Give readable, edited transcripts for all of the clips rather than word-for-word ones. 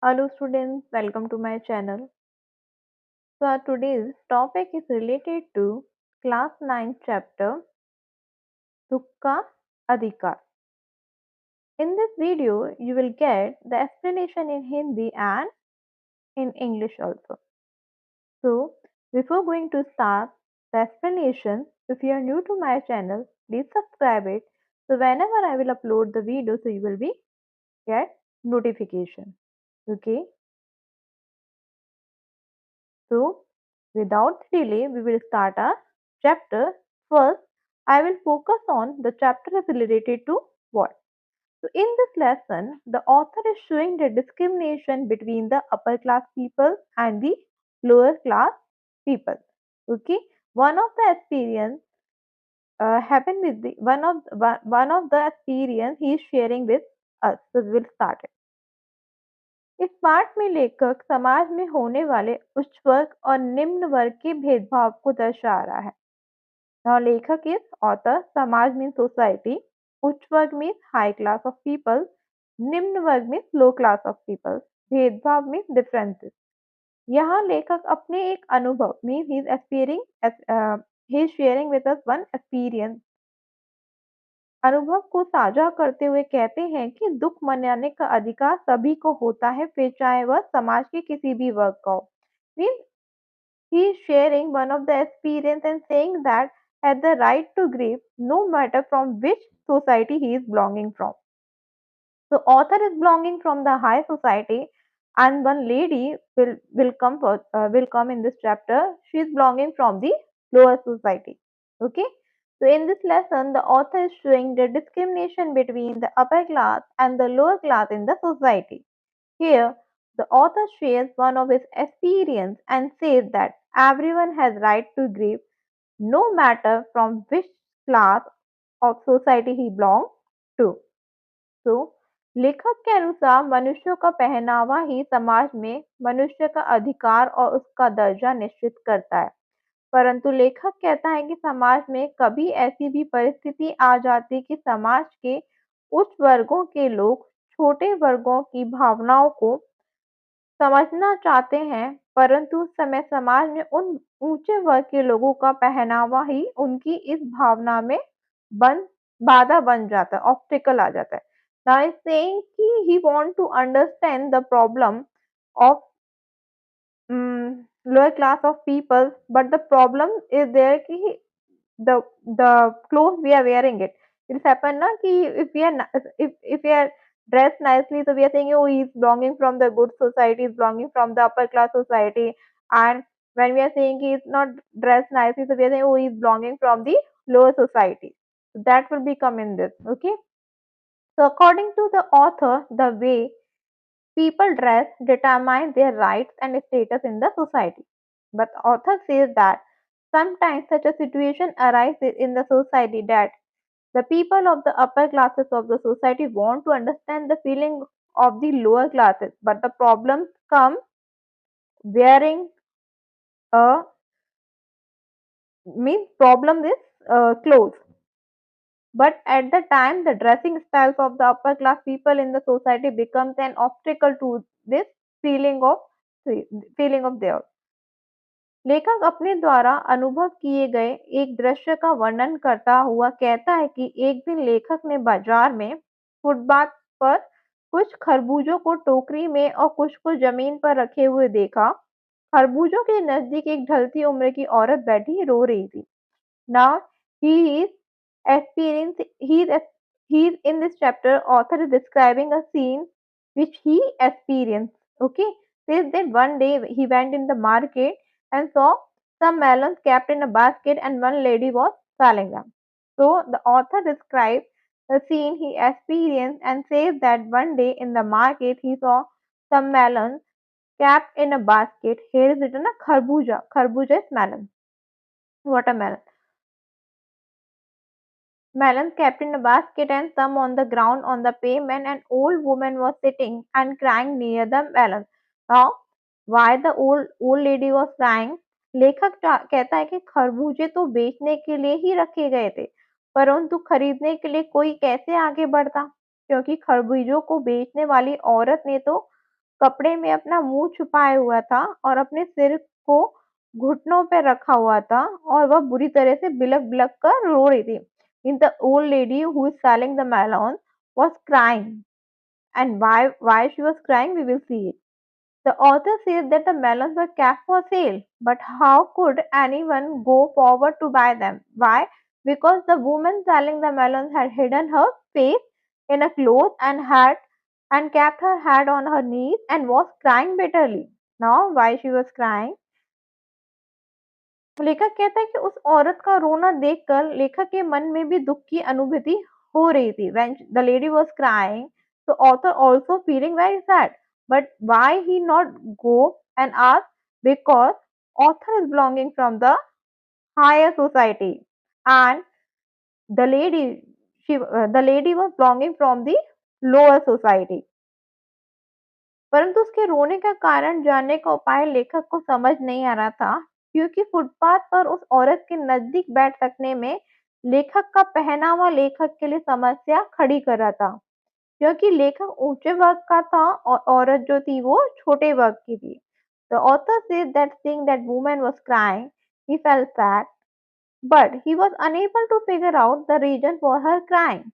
Hello students, welcome to my channel. So our today's topic is related to class 9 chapter Dukka Adhikar. In this video, you will get the explanation in Hindi and in English also. So before going to start the explanation, if you are new to my channel, please subscribe it. So whenever I will upload the video, so you will be get notification. Okay. So, without delay, we will start our chapter. First, I will focus on the chapter is related to what. So, in this lesson, the author is showing the discrimination between the upper class people and the lower class people. Okay, one of the experience happened with the one of the experience he is sharing with us. So, we will start it. इस पाठ में लेखक समाज में होने वाले उच्च वर्ग और निम्न वर्ग के भेदभाव को दर्शा रहा है। Now लेखक इस ऑथर समाज में सोसाइटी उच्च वर्ग में हाई क्लास ऑफ पीपल निम्न वर्ग में लो क्लास ऑफ पीपल भेदभाव में डिफरेंसेस। यहाँ लेखक अपने एक अनुभव mean he is sharing with us one experience अनुभव को साझा करते हुए कहते हैं कि दुख मनाने का अधिकार सभी को होता है फिर चाहे वह समाज के किसी भी वर्ग का हो means he is sharing one of the experience and saying that had the right to grieve no matter from which society he is belonging from. So author is belonging from the high society and one lady will come in this chapter. She is belonging from the lower society. Okay. So in this lesson, the author is showing the discrimination between the upper class and the lower class in the society. Here, the author shares one of his experience and says that everyone has right to grieve no matter from which class of society he belongs to. तो लेखक के अनुसार मनुष्यों का पहनावा ही समाज में मनुष्य का अधिकार और उसका दर्जा निश्चित करता है परंतु लेखक कहता है कि समाज में कभी ऐसी भी परिस्थिति आ जाती कि समाज के उच्च वर्गों के लोग छोटे वर्गों की भावनाओं को समझना चाहते हैं परंतु उस समय समाज में उन ऊंचे वर्ग के लोगों का पहनावा ही उनकी इस भावना में बन बाधा बन जाता है ऑब्स्टिकल आ जाता है now is saying he want to understand the problem of lower class of people but the problem is there ki the clothes we are wearing it's happened na ki if we are dressed nicely so we are saying oh he is belonging from the good society is belonging from the upper class society and when we are saying he is not dressed nicely so we are saying oh he is belonging from the lower society so that will become in this okay so according to the author the way people dress determine their rights and status in the society. But the author says that sometimes such a situation arises in the society that the people of the upper classes of the society want to understand the feeling of the lower classes, but the problems come wearing a means problem is clothes. But at the time, the dressing styles of the upper class people in the society becomes an obstacle to this feeling of feeling of theirs. लेखक अपने द्वारा अनुभव किए गए एक दृश्य का वर्णन करता हुआ कहता है कि एक दिन लेखक ने बाजार में फुटपाथ पर कुछ खरबूजों को टोकरी में और कुछ को जमीन पर रखे हुए देखा खरबूजों के नजदीक एक ढलती उम्र की औरत बैठी रो रही थी now he is experience he is in this chapter author is describing a scene which he experienced okay says that one day he went in the market and saw some melons kept in a basket and one lady was selling them so the author describes the scene he experienced and says that one day in the market he saw some melons kept in a basket here is written a kharbuja is melon watermelon melons kept in a basket and some on the ground on the pavement. An old woman was sitting and crying near the melons. Now, why the old lady was crying? लेखक कहता है कि खरबूजे तो बेचने के लिए ही रखे गए थे परंतु खरीदने के लिए कोई कैसे आगे बढ़ता क्योंकि खरबूजों को बेचने वाली औरत ने तो कपड़े में अपना मुँह छुपाए हुआ था और अपने सिर को घुटनों पे रखा हुआ था और वह बुरी तरह से बिलख-बिलख कर रो रही थी। Means the old lady who is selling the melon was crying, and why she was crying we will see it. The author says that the melons were kept for sale, but how could anyone go forward to buy them? Why? Because the woman selling the melons had hidden her face in a cloth and kept her head on her knees and was crying bitterly. Now, why she was crying? लेखक कहता है कि उस औरत का रोना देखकर लेखक के मन में भी दुख की अनुभूति हो रही थी। When the lady was crying, the author also feeling very sad. But why he not go and ask? Because author is belonging from the higher society, and the lady was belonging from the lower society. परंतु उसके रोने का कारण जानने का उपाय लेखक को समझ नहीं आ रहा था, क्योंकि फुटपाथ पर उस औरत के नजदीक बैठ सकने में लेखक का पहनावा लेखक के लिए समस्या खड़ी कर रहा था, क्योंकि लेखक ऊंचे वर्ग का था और औरत जो थी वो छोटे वर्ग की थी। The author said that seeing that woman was crying, he felt sad, but he was unable to figure out the reason for her crying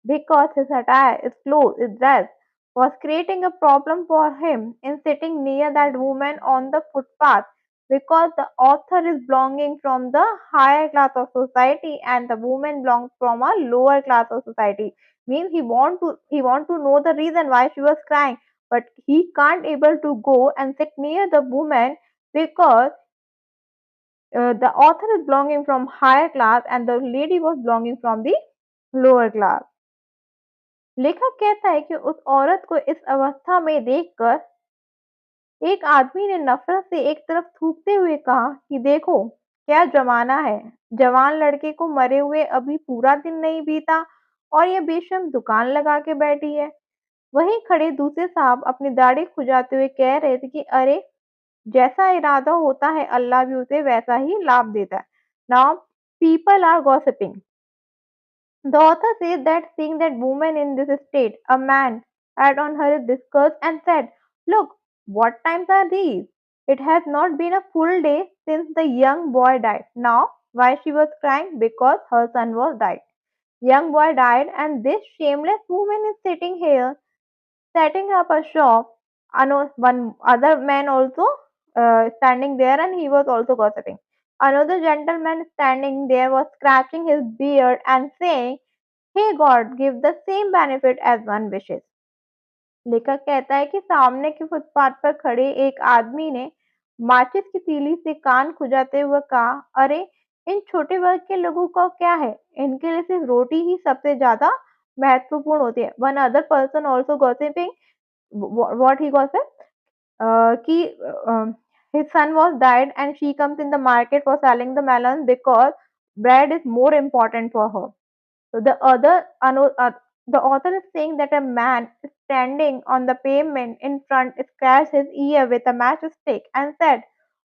because his attire, his clothes, his dress was creating a problem for him in sitting near that woman on the footpath because the author is belonging from the higher class of society and the woman belongs from a lower class of society. Means he want to know the reason why she was crying, but he can't able to go and sit near the woman because the author is belonging from higher class and the lady was belonging from the lower class. लेखक कहता है कि उस औरत को इस अवस्था में देखकर एक आदमी ने नफरत से एक तरफ थूकते हुए कहा कि देखो क्या जमाना है। जवान लड़के को मरे हुए अभी पूरा दिन नहीं बीता और ये बेशर्म दुकान लगा के बैठी है। वहीं खड़े दूसरे साहब अपनी दाढ़ी खुजाते हुए कह रहे थे कि अरे जैसा इरादा होता है अल्लाह भी उसे वैसा ही लाभ देता है। Now people are gossiping. The author says that seeing that woman in this state, a man had on her disgust and said, "Look, what times are these? It has not been a full day since the young boy died." Now, why she was crying? Because her son was died. Young boy died, and this shameless woman is sitting here setting up a shop. One other man also standing there, and he was also gossiping. Another gentleman standing there was scratching his beard and saying, "Hey God, give the same benefit as one wishes." लेखक कहता है कि सामने के footpath पर खड़े एक आदमी ने माचिस की तीली से कान खुजाते हुए कहा, अरे इन छोटे वर्ग के लोगों का क्या है, इनके लिए सिर्फ रोटी ही सबसे ज्यादा महत्वपूर्ण होती है। One other person also gossiping what he gossip कि his son was died and she comes in the market for selling the melons because bread is more important for her. So the author is saying that a man standing on the pavement in front scratched his ear with a matchstick and said,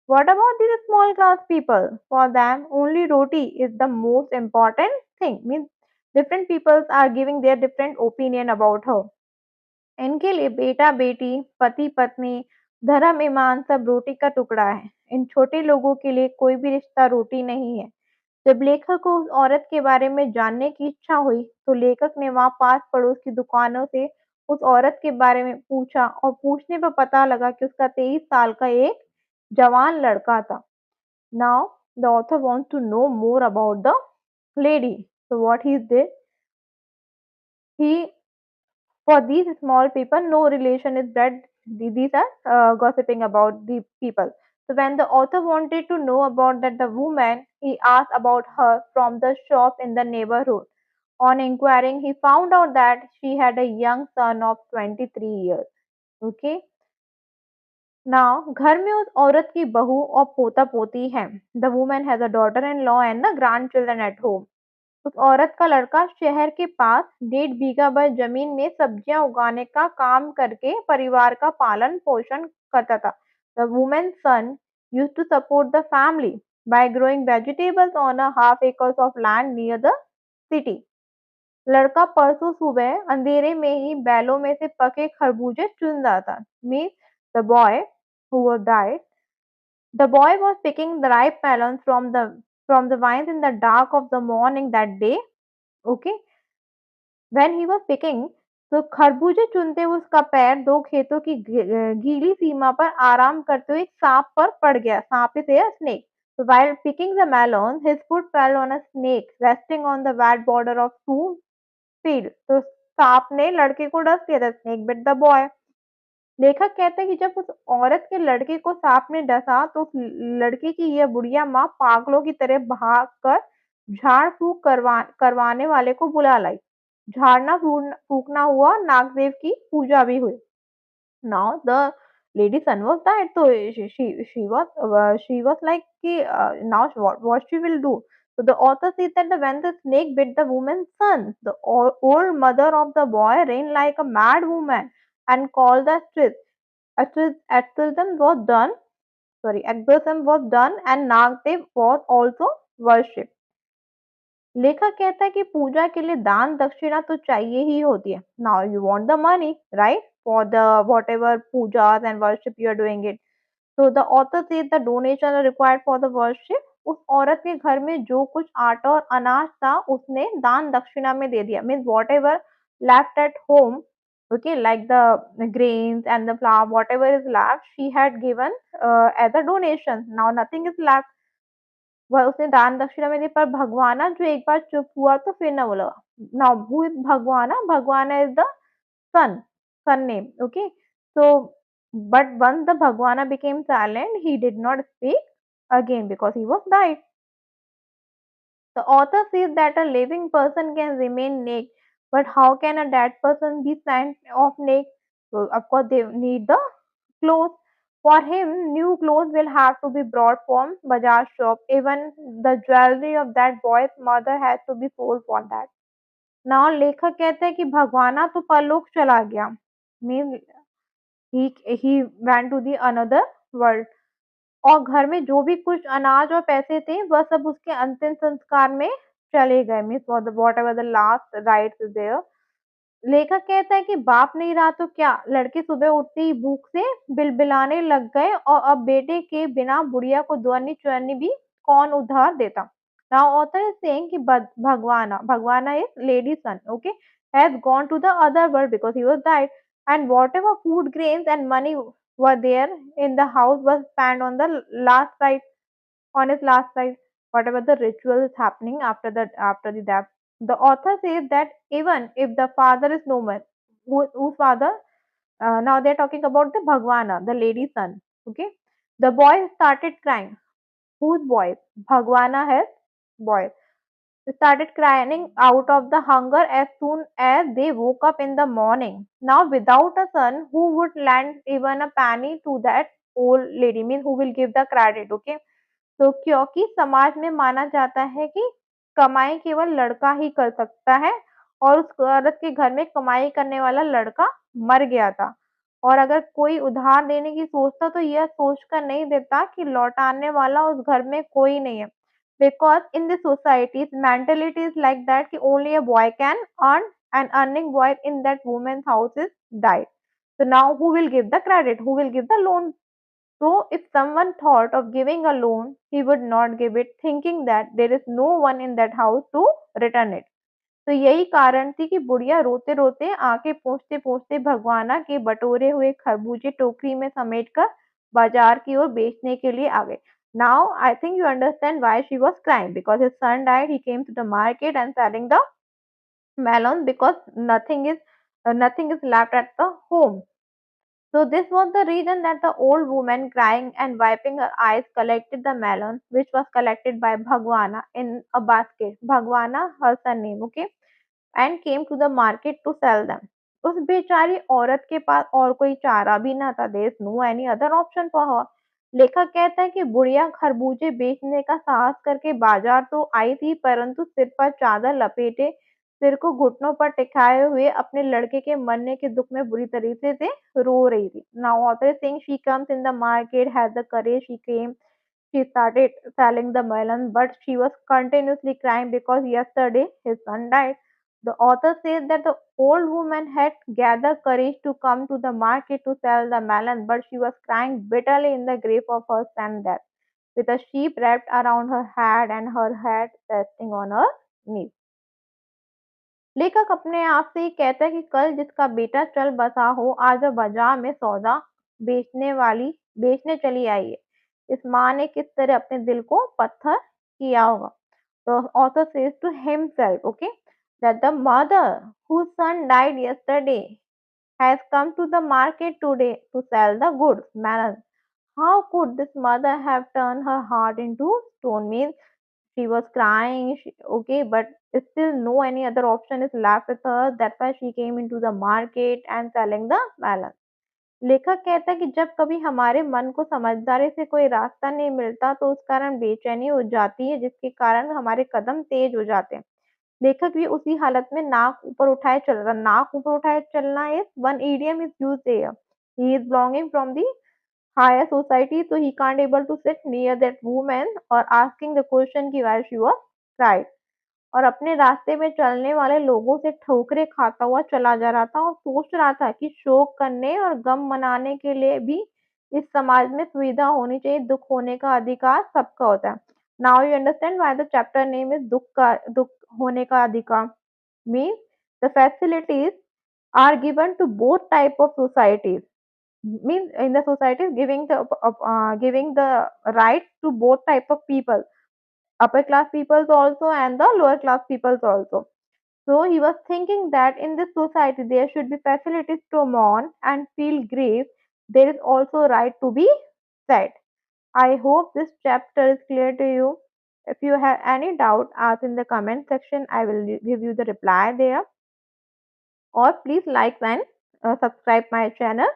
"What about these small class people? For them, only roti is the most important thing." Means different peoples are giving their different opinion about her. इनके लिए बेटा बेटी, पति पत्नी, धर्म ईमान सब रोटी का टुकड़ा है। इन छोटे लोगों के लिए कोई भी रिश्ता रोटी नहीं है। जब लेखक को उस औरत के बारे में जानने की इच्छा हुई, तो लेखक ने वहाँ पास पड़ोस की दुकानों से उस औरत के बारे में पूछा और पूछने पर पता लगा कि उसका 23 साल का एक जवान लड़का था। Now the author wants to know more about the lady. So what he did, he for these small people, no relation is blood. These are gossiping about the people. So when the author wanted to know about that the woman, he asked about her from the shop in the neighborhood. On inquiring, he found out that she had a young son of 23 years. Okay. Now, घर में उस औरत की बहू और पोता पोती है. The woman has a daughter-in-law and the grandchildren at home. उस औरत का लड़का शहर के पास 1.5 बीघा भर जमीन में सब्जियां उगाने का काम करके परिवार का पालन पोषण करता था। The woman's son used to support the family by growing vegetables on a half acres of land near the city. लड़का परसों सुबह अंधेरे में ही बैलों में से पके खरबूजे चुन रहा था। Means the boy who was died, the boy was picking the ripe melons from the vines in the dark of the morning that day. Okay, when he was picking, तो खरबूजे चुनते हुए उसका पैर दो खेतों की गीली सीमा पर आराम करते हुए एक सांप पर पड़ गया। सांप is a snake. So while picking the melon, his foot fell on a snake resting on the wet border of two fields. तो सांप ने लड़के को डस दिया था। Snake bit the boy. लेखक कहते हैं कि जब उस औरत के लड़के को सांप ने डसा तो उस लड़के की यह बुढ़िया माँ पागलों की तरह भागकर झाड़ फूक करवाने वाले को बुला लाई। झाड़ना फूकना हुआ, नागदेव की पूजा भी हुई। Now the lady son was died, so she was like कि now what she will do? So the author says that when the snake bit the woman's son, the old mother of the boy ran like a mad woman and called the streets. Exorcism was done. Sorry, exorcism was done, and Nagdev was also worshipped. लेखक कहता है कि पूजा के लिए दान दक्षिणा तो चाहिए ही होती है। Now you want the money, right, for the whatever pujas and worship you are doing it. So the author says the donation are required for the worship. उस औरत के घर में जो कुछ आटा और अनाज था उसने दान दक्षिणा में दे दिया। Means whatever left at home, okay, like the grains and the flour, whatever is left she had given as a donation. Now nothing is left, वह उसने दान दक्षिणा में दी। पर भगवाना जो एक बार चुप हुआ तो फिर ना बोला। Now who is Bhagwana? Bhagwana is the son, son name, okay. So but once the Bhagwana became silent, he did not speak again because he was died. The author says that a living person can remain naked, but how can a dead person be sign of naked? So of course they need the clothes. For him, new clothes will have to be brought from bazaar shop. Even the jewelry of that boy's mother has to be sold for that. Now लेखक कहते हैं कि भगवाना तो परलोक चला गया। Means he went to the another world. और घर में जो भी कुछ अनाज और पैसे थे वह सब उसके अंतिम संस्कार में चले गए। Means whatever the last rites there. लेखक कहता है कि बाप नहीं रहा तो क्या, लड़के सुबह उठते ही भूख से बिलबिलाने लग गए और अब बेटे के बिना बुढ़िया को दुअन्नी चुअन्नी भी कौन उधार देता। नाउ ऑथर इज सेइंग कि Bhagwana, Bhagwana is lady son, okay, has gone to the other world because he was died, and whatever food grains and money were there in the house was spent on the last night, on his last night, whatever the ritual is happening after the death. The author says that even if the father is no more, whose father? Now they're talking about the Bhagwana, the lady's son. Okay, the boy started crying. Whose boy? Bhagwana has boy. Started crying out of the hunger as soon as they woke up in the morning. Now, without a son, who would lend even a penny to that old lady? Means who will give the credit? Okay. तो क्योंकि समाज में माना जाता है कि कमाई केवल लड़का ही कर सकता है और उस औरत के घर में कमाई करने वाला लड़का मर गया था। और अगर कोई उधार देने की सोचता तो यह सोचकर नहीं देता कि लौटाने वाला उस घर में कोई नहीं है। Because in the society's mentality is like that कि only a boy can earn, and earning boy in that woman's house is died. So now who will give the credit? Who will give the loan? So if someone thought of giving a loan, he would not give it thinking that there is no one in that house to return it. तो यही कारण थी कि बुढ़िया रोते रोते आके पहुंचते पहुंचते भगवाना के बटोरे हुए खरबूजे टोकरी में समेटकर बाजार की ओर बेचने के लिए आ गए। Now I think you understand why she was crying, because his son died. He came to the market and selling the melons because nothing is left at the home. So this was the reason that the old woman, crying and wiping her eyes, collected the melons, which was collected by Bhagwana in a basket. Bhagwana, her son name, okay, and came to the market to sell them. उस बेचारी औरत के पास और कोई चारा भी ना था। There is no any other option for her. लेखक कहता है कि बुढ़िया खरबूजे बेचने का साहस करके बाजार तो आई थी, परंतु सिर पर चादर लपेटे, सिर को घुटनों पर टिकाए हुए अपने लड़के के मरने के दुख में बुरी तरीके से रो रही थी। Now author is saying she comes in the market, has the courage, she came, she started selling the melon, but she was continuously crying because yesterday his son died. The author says that the old woman had gathered courage to come to the market to sell the melon, but she was crying bitterly in the grief of her son's death, with a sheep wrapped around her head and her head resting on her knees. लेखक अपने आप से ही कहता है कि कल जिसका बेटा चल बसा हो, आज वह बाजार में सौदा बेचने वाली बेचने चली आई है। इस माँ ने किस तरह अपने दिल को पत्थर किया होगा। The author says to himself, okay, that the mother whose son died yesterday has come to the market today to sell the goods. Melon. How could this mother have turned her heart into stone? Means she was crying, okay, but still no any other option is left with her. That's why she came into the market and selling the melon. लेखक कहता है कि जब कभी हमारे मन को समझदारी से कोई रास्ता नहीं मिलता तो उस कारण बेचैनी हो जाती है जिसके कारण हमारे कदम तेज हो जाते हैं। लेखक भी उसी हालत में नाक ऊपर उठाए चल रहा नाक ऊपर उठाए चलना is one idiom is used here. He is belonging from the higher society so he can't able to sit near that woman or asking the question कि why she was cried. और अपने रास्ते में चलने वाले लोगों से ठोकरें खाता हुआ चला जा रहा था और सोच रहा था कि शोक करने और गम मनाने के लिए भी इस समाज में सुविधा होनी चाहिए, दुख होने का अधिकार सबका होता है। Now you understand why the chapter name is दुख होने का अधिकार means the facilities are given to both type of societies means in the societies giving the right to both type of people, upper class peoples also and the lower class peoples also. So he was thinking that in this society there should be facilities to mourn and feel grief. There is also right to be sad. I hope this chapter is clear to you. If you have any doubt, ask in the comment section. I will give you the reply there. Or please like and subscribe my channel.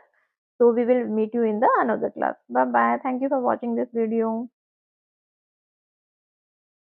So we will meet you in the another class. Bye bye. Thank you for watching this video.